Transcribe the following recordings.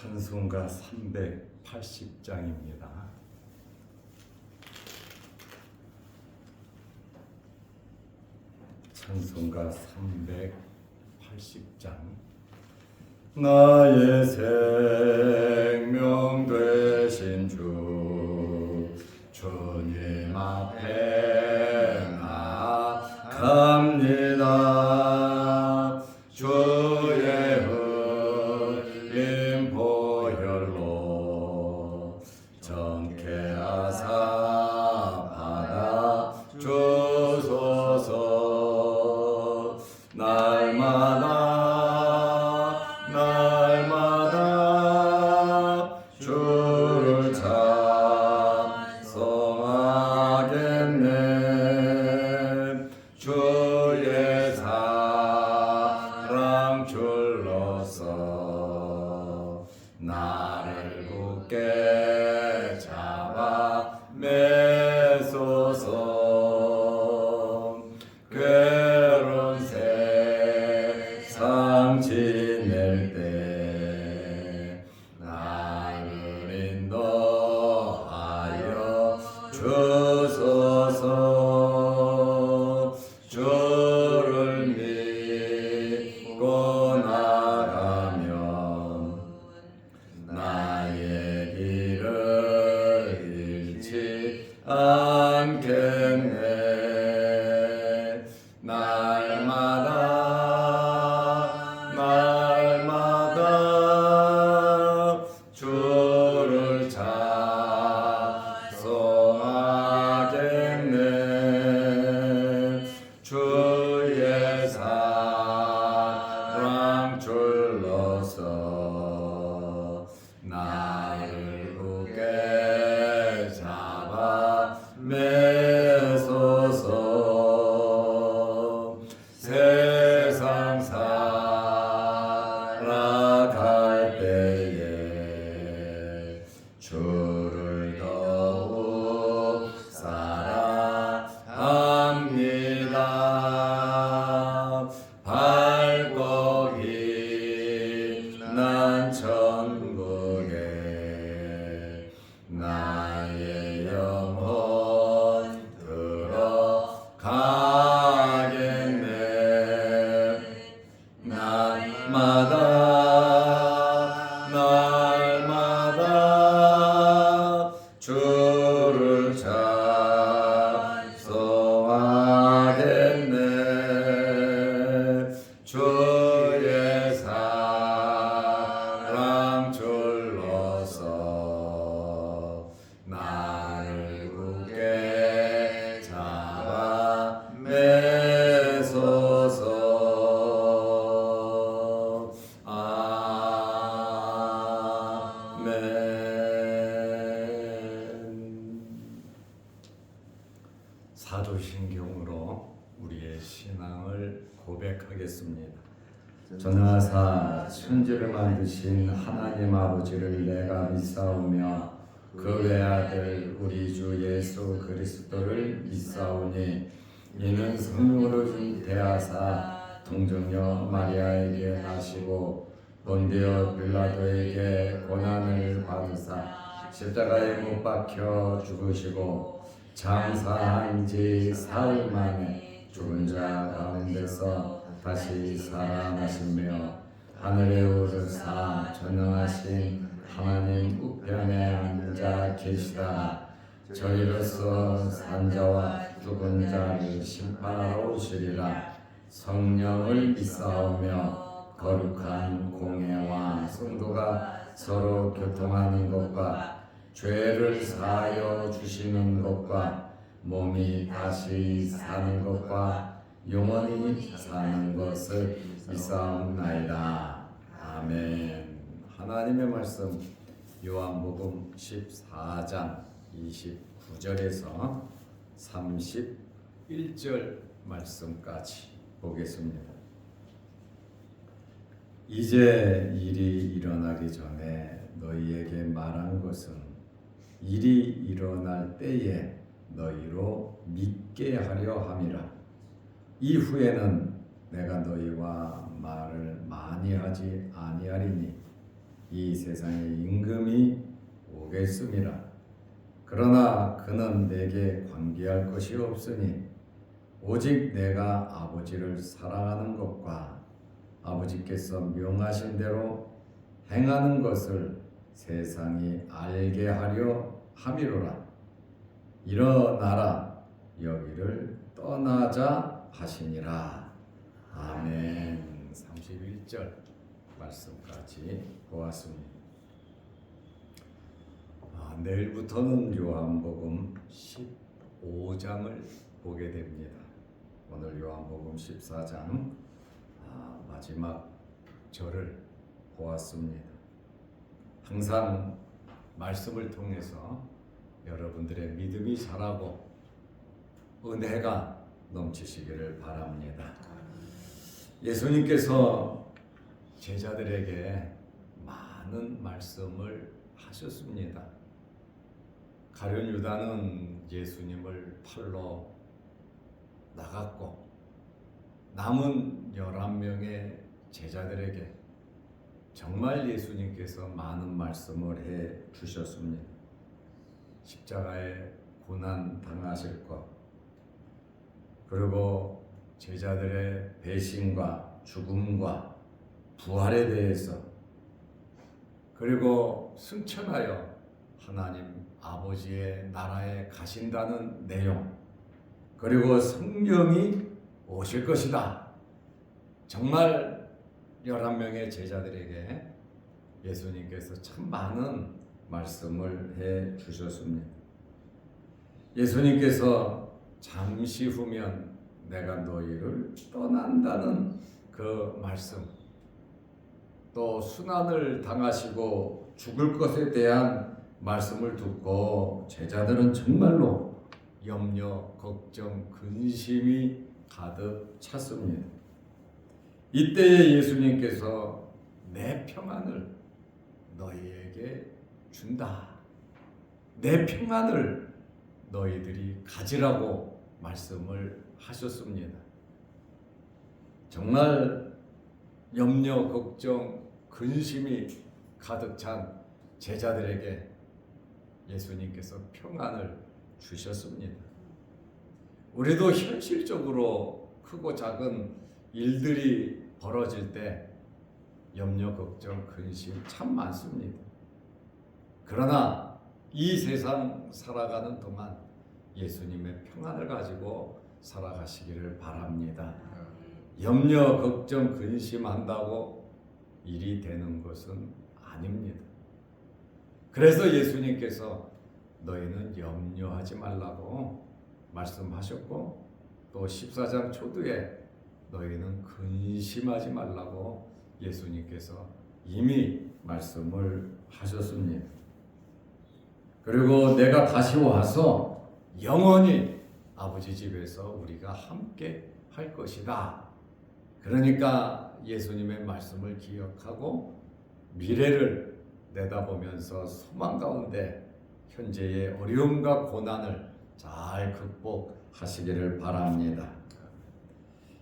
찬송가 380장입니다. 찬송가 380장. 나의 생명 되신 주님 앞에 나갑니다. 주의 흘린 보혈로 정케하사 받아 주소서. 날마다 주를 찬송하겠네. 주의 사랑 줄로서 나를 굳게 잡아 매소서. 괴로운 세상 지낼 때 나를 인도하여 주소서. 주를 믿고 나가면 나의 길을 잃지 않겠네. 날마다 주를 찬송하겠네. 주의 사랑 줄로서 나를 굳게 잡아 매소서. 세상 살아갈 때에 주를 더욱 사랑합니다. 밝고 빛난 천국에 나의 영혼 들어가겠네. 날마다 주를 찬송하겠네. 주의 사랑 줄로서 나를 굳게 잡아 매소서. 아멘. 사도신경으로 우리의 신앙을 고백하겠습니다. 전하사 천지를 만드신 하나님 아버지를 내가 믿사오며 그 외아들 우리 주 예수 그리스도를 믿사오니 이는 성령으로 준 대하사 동정녀 마리아에게 나시고 본디오 빌라도에게 고난을 받으사 십자가에 못 박혀 죽으시고 장사한 지 사흘 만에 죽은 자 가운데서 다시 살아나시며 하늘에 오르사 전능하신 하나님 우편에 앉아 계시다. 저희로서 산자와 죽은 자를 심판하러 오시리라. 성령을 믿사오며 거룩한 공회와 성도가 서로 교통하는 것과 죄를 사하여 주시는 것과 몸이 다시 사는 것과 영원히 사는 것을 믿사옵나이다. 아멘. 하나님의 말씀 요한복음 14장 29절에서 31절 말씀까지 보겠습니다. 이제 일이 일어나기 전에 너희에게 말한 것은 일이 일어날 때에 너희로 믿게 하려 함이라. 이후에는 내가 너희와 말을 많이 하지 아니하리니 이 세상에 임금이 오겠음이라. 그러나 그는 내게 관계할 것이 없으니 오직 내가 아버지를 사랑하는 것과 아버지께서 명하신 대로 행하는 것을 세상이 알게 하려 함이로라. 일어나라, 여기를 떠나자 하시니라. 아멘. 31절 말씀까지 보았습니다. 내일부터는 요한복음 15장을 보게 됩니다. 오늘 요한복음 14장 마지막 절을 보았습니다. 항상 말씀을 통해서 여러분들의 믿음이 자라고 은혜가 넘치시기를 바랍니다. 예수님께서 제자들에게 많은 말씀을 하셨습니다. 가룟 유다는 예수님을 팔러 나갔고 남은 11명의 제자들에게 정말 예수님께서 많은 말씀을 해 주셨습니다. 십자가에 고난 당하실 것, 그리고 제자들의 배신과 죽음과 부활에 대해서, 그리고 승천하여 하나님 아버지의 나라에 가신다는 내용, 그리고 성령이 오실 것이다. 정말 11명의 제자들에게 예수님께서 참 많은 말씀을 해 주셨습니다. 예수님께서 잠시 후면 내가 너희를 떠난다는 그 말씀, 또 순환을 당하시고 죽을 것에 대한 말씀을 듣고 제자들은 정말로 염려, 걱정, 근심이 가득 찼습니다. 이때에 예수님께서 내 평안을 너희에게 준다. 내 평안을 너희들이 가지라고 말씀을 하셨습니다. 정말 염려, 걱정, 근심이 가득 찬 제자들에게 예수님께서 평안을 주셨습니다. 우리도 현실적으로 크고 작은 일들이 벌어질 때 염려, 걱정, 근심 참 많습니다. 그러나 이 세상 살아가는 동안 예수님의 평안을 가지고 살아가시기를 바랍니다. 염려, 걱정, 근심한다고 일이 되는 것은 아닙니다. 그래서 예수님께서 너희는 염려하지 말라고 말씀하셨고, 또 14장 초두에 너희는 근심하지 말라고 예수님께서 이미 말씀을 하셨습니다. 그리고 내가 다시 와서 영원히 아버지 집에서 우리가 함께 할 것이다. 그러니까 예수님의 말씀을 기억하고 미래를 내다보면서 소망 가운데 현재의 어려움과 고난을 잘 극복하시기를 바랍니다.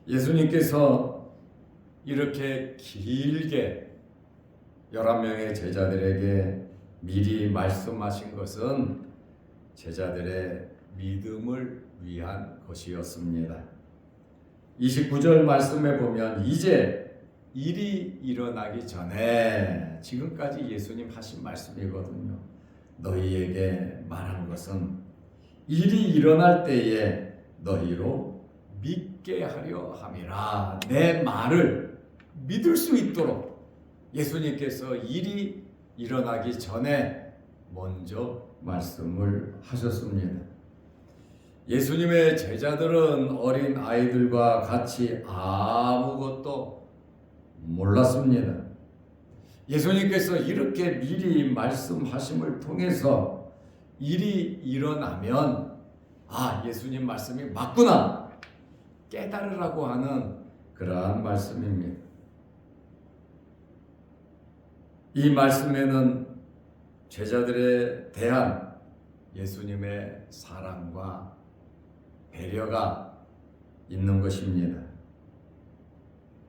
예수님께서 이렇게 길게 11명의 제자들에게 미리 말씀하신 것은 제자들의 믿음을 위한 것이었습니다. 29절 말씀에 보면 이제 일이 일어나기 전에, 지금까지 예수님 하신 말씀이거든요. 너희에게 말한 것은 일이 일어날 때에 너희로 믿게 하려 함이라. 내 말을 믿을 수 있도록 예수님께서 일이 일어나기 전에 먼저 말씀을 하셨습니다. 예수님의 제자들은 어린 아이들과 같이 아무것도 몰랐습니다. 예수님께서 이렇게 미리 말씀하심을 통해서 일이 일어나면 예수님 말씀이 맞구나 깨달으라고 하는 그러한 말씀입니다. 이 말씀에는 제자들에 대한 예수님의 사랑과 배려가 있는 것입니다.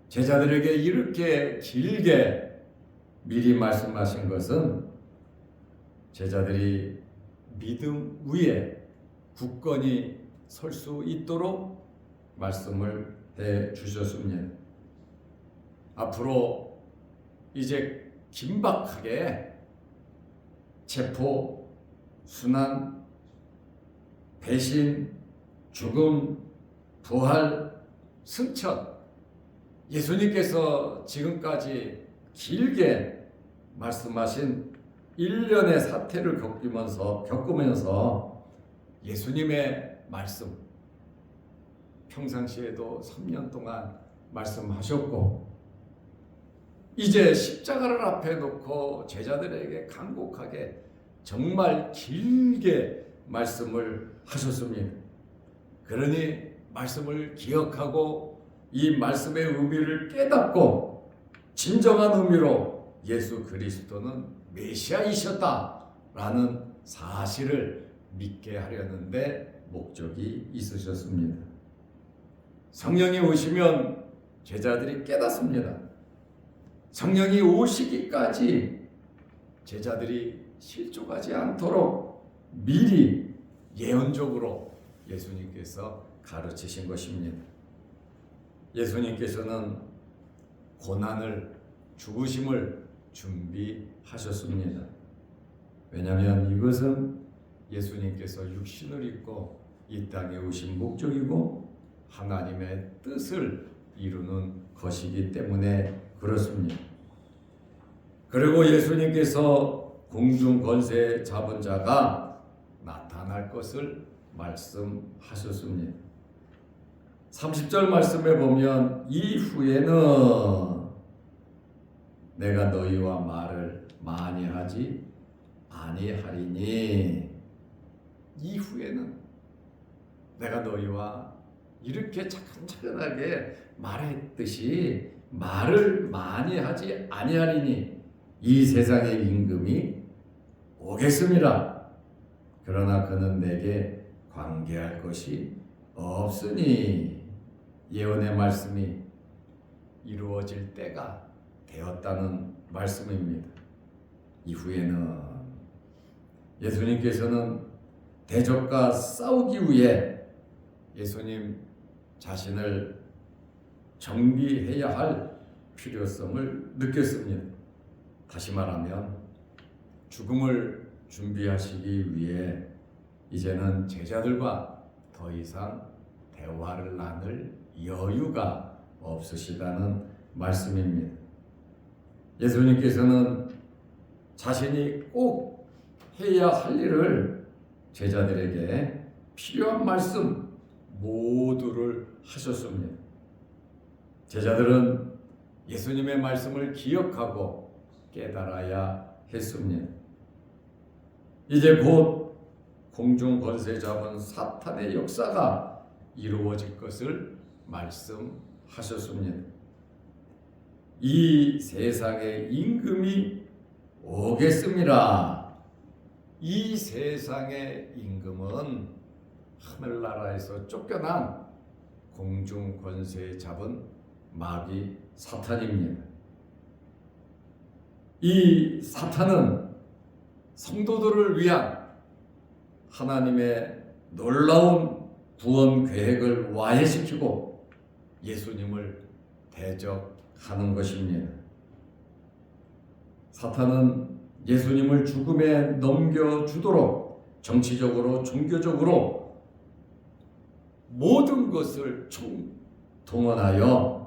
제자들에게 이렇게 길게 미리 말씀하신 것은 제자들이 믿음 위에 굳건히 설 수 있도록 말씀을 해 주셨습니다. 앞으로 이제 긴박하게 체포, 순환, 배신, 죽음, 부활, 승천, 예수님께서 지금까지 길게 말씀하신 일련의 사태를 겪으면서 예수님의 말씀, 평상시에도 3년 동안 말씀하셨고, 이제 십자가를 앞에 놓고 제자들에게 간곡하게 정말 길게 말씀을 하셨습니다. 그러니 말씀을 기억하고 이 말씀의 의미를 깨닫고 진정한 의미로 예수 그리스도는 메시아이셨다라는 사실을 믿게 하려는데 목적이 있으셨습니다. 성령이 오시면 제자들이 깨닫습니다. 성령이 오시기까지 제자들이 실족하지 않도록 미리 예언적으로 예수님께서 가르치신 것입니다. 예수님께서는 고난을, 죽으심을 준비하셨습니다. 왜냐하면 이것은 예수님께서 육신을 입고 이 땅에 오신 목적이고 하나님의 뜻을 이루는 것이기 때문에 그렇습니다. 그리고 예수님께서 공중 권세 잡은 자가 나타날 것을 말씀하셨습니다. 30절 말씀에 보면 이후에는 내가 너희와 말을 많이 하지 아니하리니, 이후에는 내가 너희와 이렇게 차근차근하게 말했듯이 말을 많이 하지 아니하리니 이 세상의 임금이 오겠습니다. 그러나 그는 내게 관계할 것이 없으니, 예언의 말씀이 이루어질 때가 되었다는 말씀입니다. 이후에는 예수님께서는 대적과 싸우기 위해 예수님 자신을 정비해야 할 필요성을 느꼈습니다. 다시 말하면 죽음을 준비하시기 위해 이제는 제자들과 더 이상 대화를 나눌 여유가 없으시다는 말씀입니다. 예수님께서는 자신이 꼭 해야 할 일을 제자들에게 필요한 말씀 모두를 하셨습니다. 제자들은 예수님의 말씀을 기억하고 깨달아야 했습니다. 이제 곧 공중 권세 잡은 사탄의 역사가 이루어질 것을 말씀하셨습니다. 이 세상의 임금이 오겠습니다. 이 세상의 임금은 하늘나라에서 쫓겨난 공중 권세 잡은 마귀 사탄입니다. 이 사탄은 성도들을 위한 하나님의 놀라운 구원 계획을 와해시키고 예수님을 대적하는 것입니다. 사탄은 예수님을 죽음에 넘겨주도록 정치적으로, 종교적으로 모든 것을 총동원하여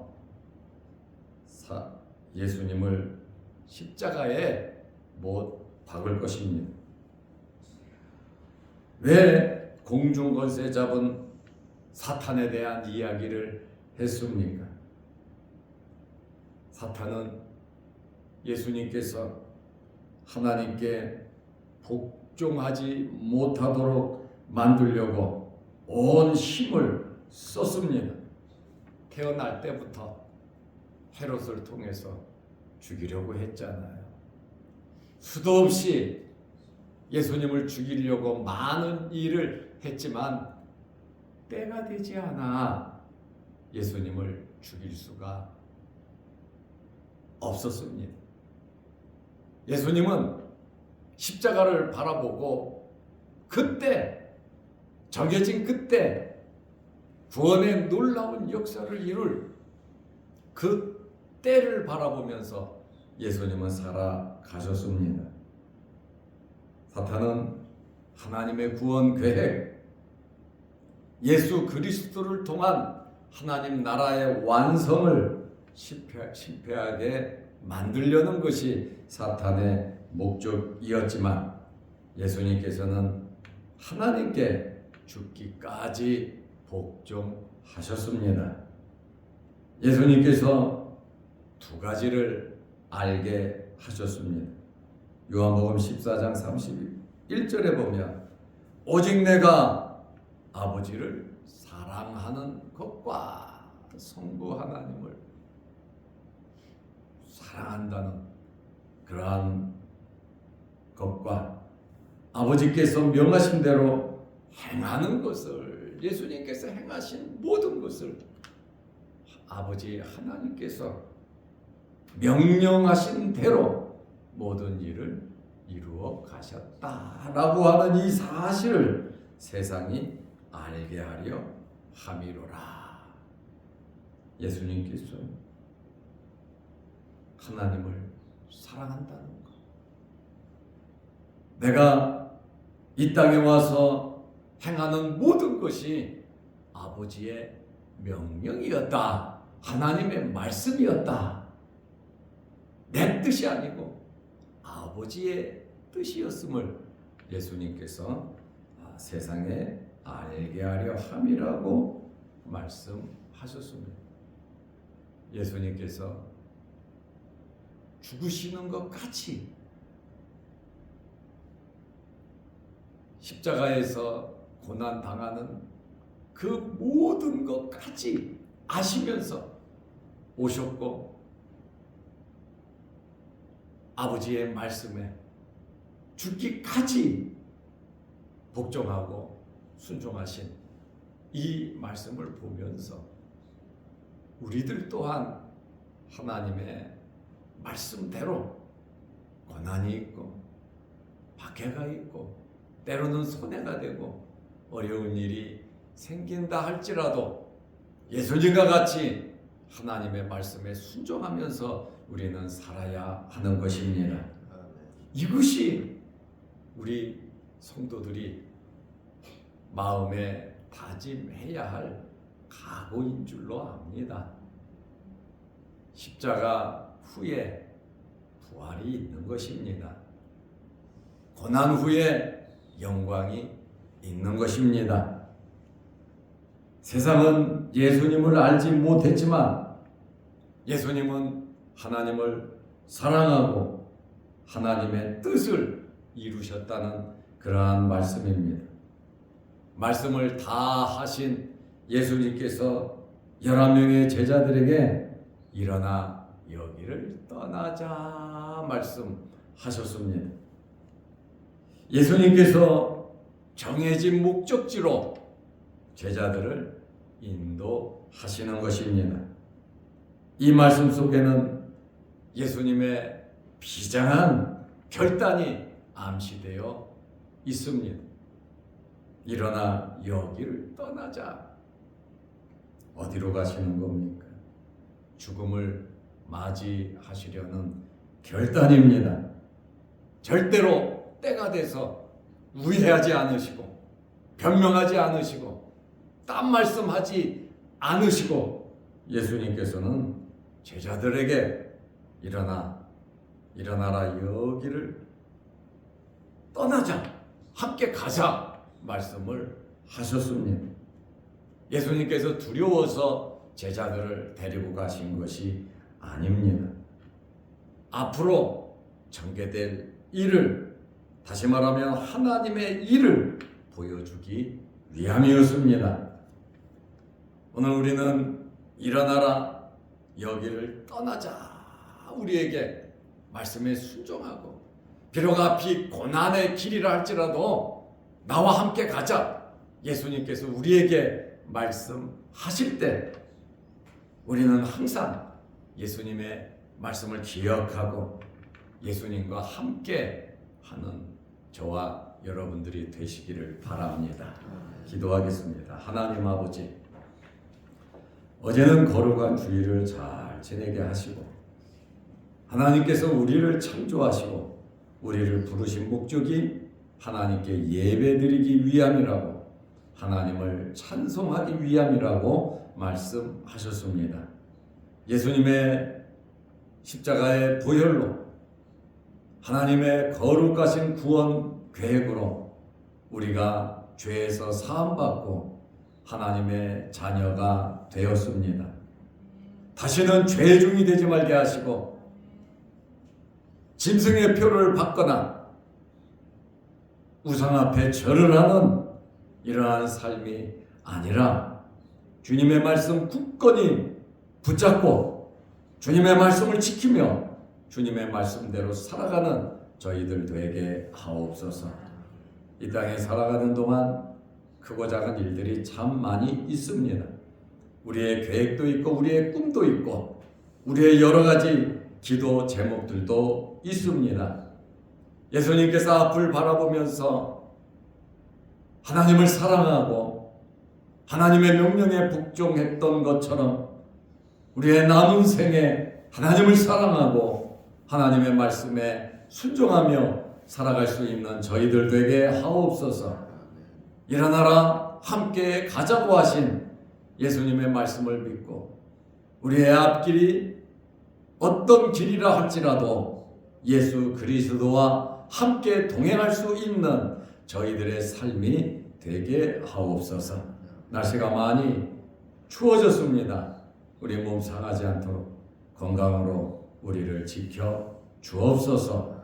예수님을 십자가에 못 박을 것입니다. 왜 공중권세 잡은 사탄에 대한 이야기를 했습니까? 사탄은 예수님께서 하나님께 복종하지 못하도록 만들려고 온 힘을 썼습니다. 태어날 때부터 헤롯을 통해서 죽이려고 했잖아요. 수도 없이 예수님을 죽이려고 많은 일을 했지만 때가 되지 않아 예수님을 죽일 수가 없었습니다. 예수님은 십자가를 바라보고 그때 정해진 그때 구원의 놀라운 역사를 이룰 그 때를 바라보면서 예수님은 살아가셨습니다. 사탄은 하나님의 구원 계획, 예수 그리스도를 통한 하나님 나라의 완성을 실패하게 만들려는 것이 사탄의 목적이었지만 예수님께서는 하나님께 죽기까지 복종하셨습니다. 예수님께서 두 가지를 알게 하셨습니다. 요한복음 14장 31절에 보면 오직 내가 아버지를 사랑하는 것과 성부 하나님을 사랑한다는 그러한 것과 아버지께서 명하신 대로 행하는 것을, 예수님께서 행하신 모든 것을 아버지 하나님께서 명령하신 대로 모든 일을 이루어 가셨다라고 하는 이 사실을 세상이 알게 하려 함이로라. 예수님께서 하나님을 사랑한다는 것, 내가 이 땅에 와서 행하는 모든 것이 아버지의 명령이었다, 하나님의 말씀이었다, 내 뜻이 아니고 아버지의 뜻이었음을 예수님께서 세상에 알게 하려 함이라고 말씀하셨습니다. 예수님께서 죽으시는 것 같이 십자가에서 고난 당하는 그 모든 것까지 아시면서 오셨고 아버지의 말씀에 죽기까지 복종하고 순종하신 이 말씀을 보면서 우리들 또한 하나님의 말씀대로 고난이 있고 박해가 있고 때로는 손해가 되고 어려운 일이 생긴다 할지라도 예수님과 같이 하나님의 말씀에 순종하면서 우리는 살아야 하는 것입니다. 이것이 우리 성도들이 마음에 다짐해야 할 각오인 줄로 압니다. 십자가 후에 부활이 있는 것입니다. 고난 후에 영광이 있는 것입니다. 세상은 예수님을 알지 못했지만 예수님은 하나님을 사랑하고 하나님의 뜻을 이루셨다는 그러한 말씀입니다. 말씀을 다 하신 예수님께서 11명의 제자들에게 일어나 여기를 떠나자 말씀하셨습니다. 예수님께서 정해진 목적지로 제자들을 인도하시는 것입니다. 이 말씀 속에는 예수님의 비장한 결단이 암시되어 있습니다. 일어나 여기를 떠나자. 어디로 가시는 겁니까? 죽음을 맞이하시려는 결단입니다. 절대로 때가 돼서 우회하지 않으시고 변명하지 않으시고 딴 말씀하지 않으시고 예수님께서는 제자들에게 일어나라 여기를 떠나자, 함께 가자 말씀을 하셨습니다. 예수님께서 두려워서 제자들을 데리고 가신 것이 아닙니다. 앞으로 전개될 일을, 다시 말하면 하나님의 일을 보여주기 위함이었습니다. 오늘 우리는 일어나라 여기를 떠나자, 우리에게 말씀에 순종하고 비록 앞이 고난의 길이라 할지라도 나와 함께 가자, 예수님께서 우리에게 말씀하실 때 우리는 항상 예수님의 말씀을 기억하고 예수님과 함께 하는 저와 여러분들이 되시기를 바랍니다. 기도하겠습니다. 하나님 아버지, 어제는 거룩한 주일을 잘 지내게 하시고 하나님께서 우리를 창조하시고 우리를 부르신 목적이 하나님께 예배드리기 위함이라고, 하나님을 찬송하기 위함이라고 말씀하셨습니다. 예수님의 십자가의 보혈로 하나님의 거룩하신 구원 계획으로 우리가 죄에서 사함받고 하나님의 자녀가 되었습니다. 다시는 죄중이 되지 말게 하시고 짐승의 표를 받거나 우상 앞에 절을 하는 이러한 삶이 아니라 주님의 말씀 굳건히 붙잡고 주님의 말씀을 지키며 주님의 말씀대로 살아가는 저희들 되게 하옵소서. 이 땅에 살아가는 동안 크고 작은 일들이 참 많이 있습니다. 우리의 계획도 있고 우리의 꿈도 있고 우리의 여러 가지 기도 제목들도 있습니다. 예수님께서 앞을 바라보면서 하나님을 사랑하고 하나님의 명령에 복종했던 것처럼 우리의 남은 생에 하나님을 사랑하고 하나님의 말씀에 순종하며 살아갈 수 있는 저희들 되게 하옵소서. 일어나라 함께 가자고 하신 예수님의 말씀을 믿고 우리의 앞길이 어떤 길이라 할지라도 예수 그리스도와 함께 동행할 수 있는 저희들의 삶이 되게 하옵소서. 날씨가 많이 추워졌습니다. 우리 몸 상하지 않도록 건강으로 우리를 지켜 주옵소서.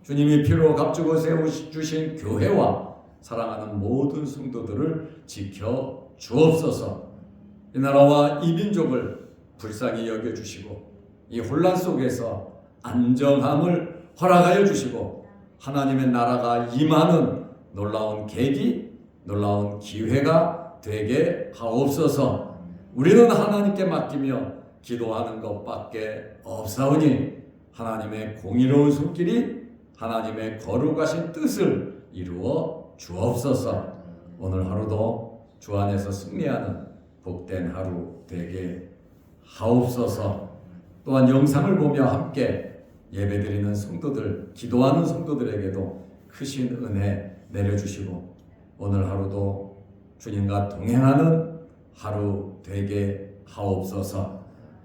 주님이 피로 값주고 세워주신 교회와 사랑하는 모든 성도들을 지켜 주옵소서. 이 나라와 이 민족을 불쌍히 여겨주시고 이 혼란 속에서 안정함을 허락하여 주시고 하나님의 나라가 임하는 놀라운 계기, 놀라운 기회가 되게 하옵소서. 우리는 하나님께 맡기며 기도하는 것밖에 없사오니 하나님의 공의로운 손길이 하나님의 거룩하신 뜻을 이루어 주옵소서. 오늘 하루도 주 안에서 승리하는 복된 하루 되게 하옵소서. 또한 영상을 보며 함께 예배드리는 성도들, 기도하는 성도들에게도 크신 은혜 내려주시고 오늘 하루도 주님과 동행하는 하루 되게 하옵소서.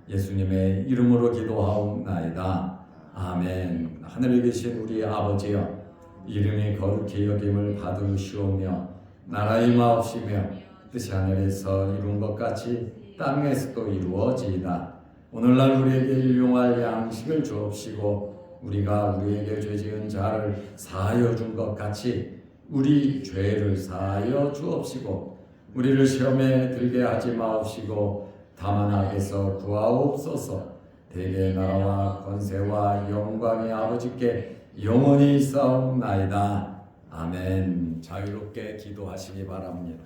예수님의 이름으로 기도하옵나이다. 아멘. 하늘에 계신 우리 아버지여, 이름이 거룩히 여김을 받으시오며 나라의 마옵시며 뜻이 하늘에서 이룬 것 같이 땅에서도 이루어지이다. 오늘날 우리에게 일용할 양식을 주옵시고 우리가 우리에게 죄지은 자를 사하여 준 것 같이 우리 죄를 사하여 주옵시고 우리를 시험에 들게 하지 마옵시고 다만 악에서 구하옵소서. 대개 나라와 권세와 영광이 아버지께 영원히 있사옵나이다. 아멘. 자유롭게 기도하시기 바랍니다.